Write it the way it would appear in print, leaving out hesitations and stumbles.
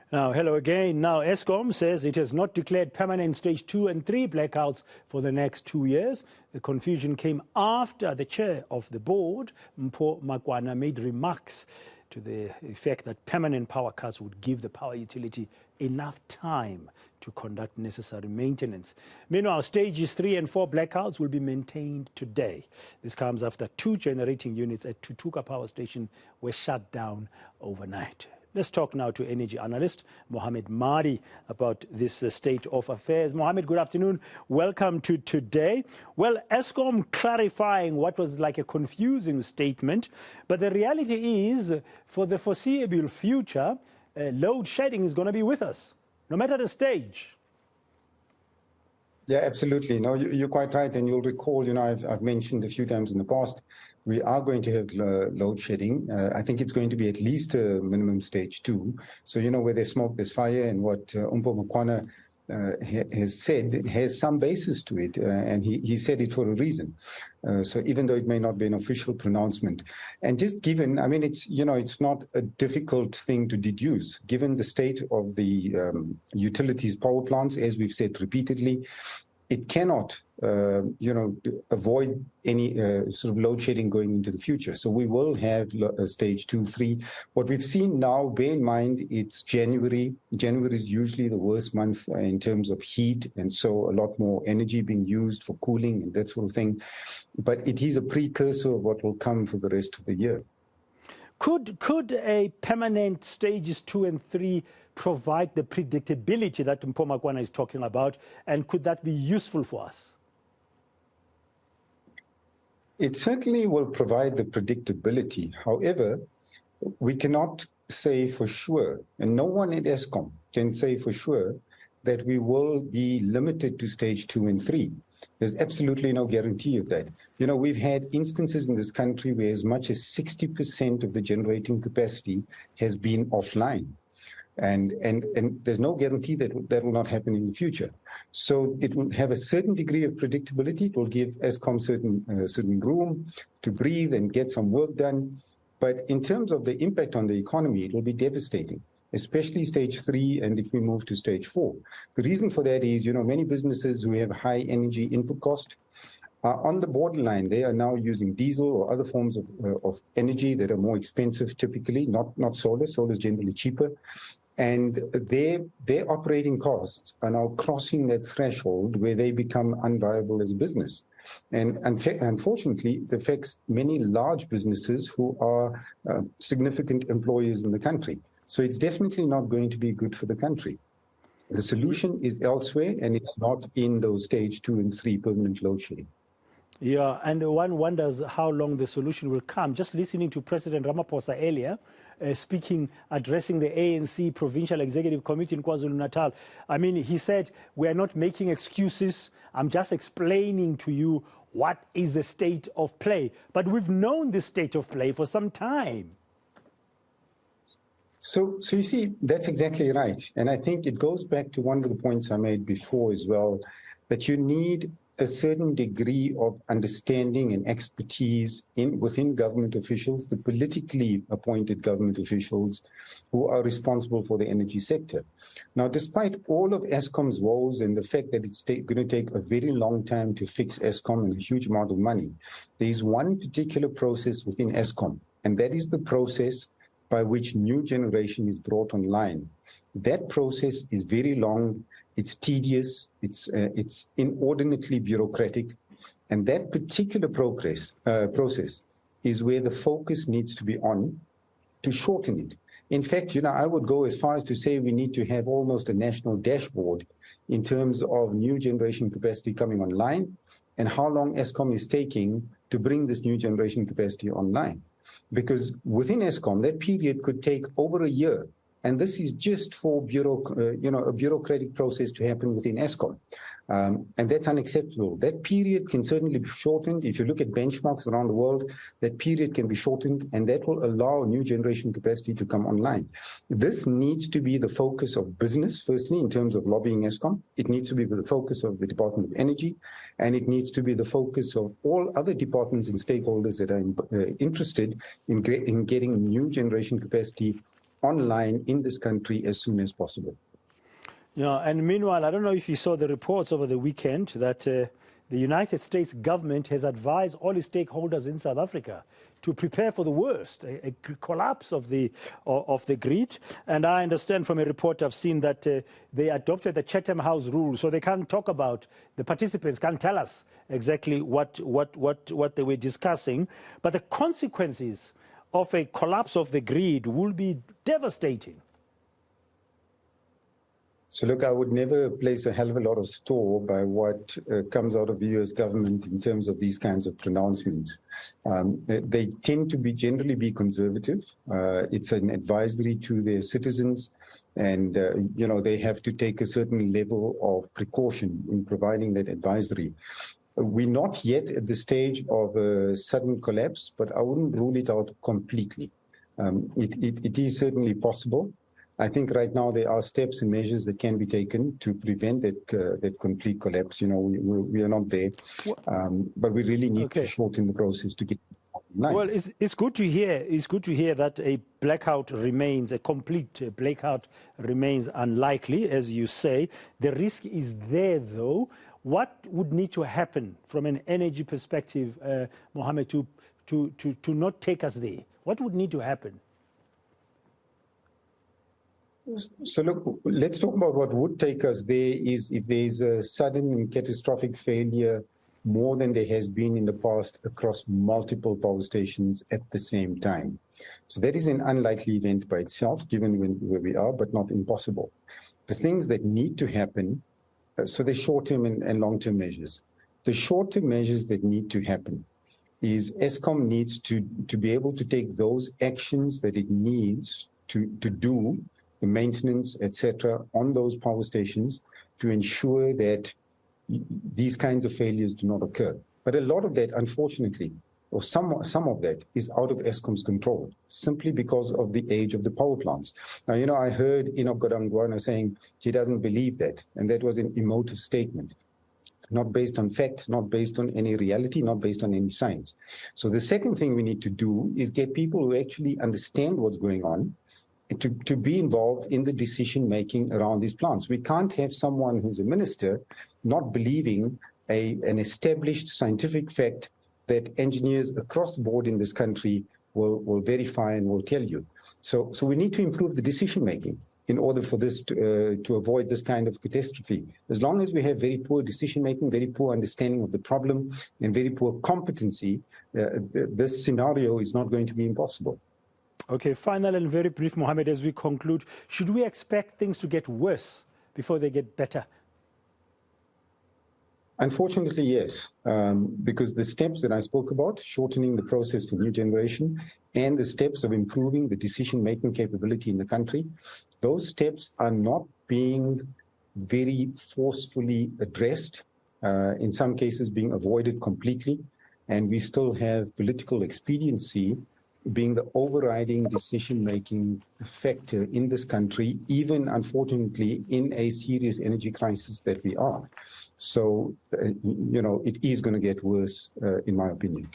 Now, hello again. Now, Eskom says it has not declared permanent stage 2 and 3 blackouts for the next 2 years. The confusion came after the chair of the board, Mohamed Madhi, made remarks to the effect that permanent power cuts would give the power utility enough time to conduct necessary maintenance. Meanwhile, stages 3 and 4 blackouts will be maintained today. This comes after 2 generating units at Tutuka Power Station were shut down overnight. Let's talk now to energy analyst Mohamed Madhi about this state of affairs. Mohamed, good afternoon. Welcome to today. Well, Eskom clarifying what was like a confusing statement, but the reality is, for the foreseeable future, load shedding is going to be with us, no matter the stage. Yeah, absolutely. No, you're quite right. And you'll recall, I've mentioned a few times in the past, we are going to have load shedding. I think it's going to be at least a minimum stage 2. So, where there's smoke, there's fire. And what Mohamed Madhi has said has some basis to it. And he said it for a reason. So even though it may not be an official pronouncement. And just given, it's not a difficult thing to deduce, given the state of the utilities power plants, as we've said repeatedly, it cannot, avoid any sort of load shedding going into the future. So we will have stage 2, 3. What we've seen now, bear in mind, it's January. January is usually the worst month in terms of heat, and so a lot more energy being used for cooling and that sort of thing. But it is a precursor of what will come for the rest of the year. Could a permanent stages 2 and 3 provide the predictability that Mohamed Madhi is talking about, and could that be useful for us? It certainly will provide the predictability. However, we cannot say for sure, and no one at Eskom can say for sure, that we will be limited to stage 2 and 3. There's absolutely no guarantee of that. We've had instances in this country where as much as 60% of the generating capacity has been offline. And there's no guarantee that that will not happen in the future. So it will have a certain degree of predictability. It will give Eskom certain room to breathe and get some work done. But in terms of the impact on the economy, it will be devastating, especially stage 3 and if we move to stage 4. The reason for that is, many businesses who have high energy input cost are on the borderline. They are now using diesel or other forms of energy that are more expensive typically, not solar. Solar is generally cheaper. And their operating costs are now crossing that threshold where they become unviable as a business. And unfortunately, it affects many large businesses who are significant employers in the country. So it's definitely not going to be good for the country. The solution is elsewhere, and it's not in those stage 2 and 3 permanent load shedding. Yeah, and one wonders how long the solution will come. Just listening to President Ramaphosa earlier, addressing the ANC Provincial Executive Committee in KwaZulu-Natal. He said, we are not making excuses. I'm just explaining to you what is the state of play. But we've known this state of play for some time. So you see, that's exactly right. And I think it goes back to one of the points I made before as well, that you need a certain degree of understanding and expertise within government officials, the politically appointed government officials who are responsible for the energy sector. Now, despite all of Eskom's woes and the fact that it's going to take a very long time to fix Eskom and a huge amount of money, there is one particular process within Eskom, and that is the process by which new generation is brought online. That process is very long. It's tedious, it's inordinately bureaucratic, and that particular process is where the focus needs to be on to shorten it. In fact, I would go as far as to say we need to have almost a national dashboard in terms of new generation capacity coming online and how long Eskom is taking to bring this new generation capacity online. Because within Eskom, that period could take over a year. And this is just for a bureaucratic process to happen within Eskom. And that's unacceptable. That period can certainly be shortened. If you look at benchmarks around the world, that period can be shortened, and that will allow new generation capacity to come online. This needs to be the focus of business, firstly, in terms of lobbying Eskom. It needs to be the focus of the Department of Energy, and it needs to be the focus of all other departments and stakeholders that are interested in getting new generation capacity online in this country as soon as possible. Yeah, and meanwhile, I don't know if you saw the reports over the weekend that the United States government has advised all its stakeholders in South Africa to prepare for the worst, a collapse of the grid. And I understand from a report I've seen that they adopted the Chatham House rule, so they can't talk about, the participants can't tell us exactly what they were discussing. But the consequences of a collapse of the grid will be devastating. So look, I would never place a hell of a lot of store by what comes out of the US government in terms of these kinds of pronouncements. They tend to generally be conservative. It's an advisory to their citizens, and they have to take a certain level of precaution in providing that advisory. We're not yet at the stage of a sudden collapse, but I wouldn't rule it out completely. It is certainly possible. I think right now there are steps and measures that can be taken to prevent that complete collapse. We are not there, but we really need to shorten the process to get online. Well, it's good to hear. It's good to hear that a complete blackout remains unlikely, as you say. The risk is there, though. What would need to happen from an energy perspective, Mohamed, to not take us there? What would need to happen? So look, let's talk about what would take us there is if there's a sudden and catastrophic failure more than there has been in the past across multiple power stations at the same time. So that is an unlikely event by itself, given where we are, but not impossible. The things that need to happen, so the short-term and long-term measures. The short-term measures that need to happen is Eskom needs to be able to take those actions that it needs to do, the maintenance, etc., on those power stations to ensure that these kinds of failures do not occur. But a lot of that, unfortunately, or some of that is out of Eskom's control, simply because of the age of the power plants. Now, I heard Enoch Godangwana saying he doesn't believe that, and that was an emotive statement, not based on fact, not based on any reality, not based on any science. So the second thing we need to do is get people who actually understand what's going on to be involved in the decision-making around these plants. We can't have someone who's a minister not believing an established scientific fact that engineers across the board in this country will verify and will tell you. So we need to improve the decision-making in order for this to avoid this kind of catastrophe. As long as we have very poor decision-making, very poor understanding of the problem, and very poor competency, this scenario is not going to be impossible. Okay, final and very brief, Mohamed, as we conclude, should we expect things to get worse before they get better? Unfortunately, yes, because the steps that I spoke about, shortening the process for new generation, and the steps of improving the decision-making capability in the country, those steps are not being very forcefully addressed, in some cases being avoided completely, and we still have political expediency being the overriding decision-making factor in this country, even, unfortunately, in a serious energy crisis that we are. So, it is going to get worse, in my opinion.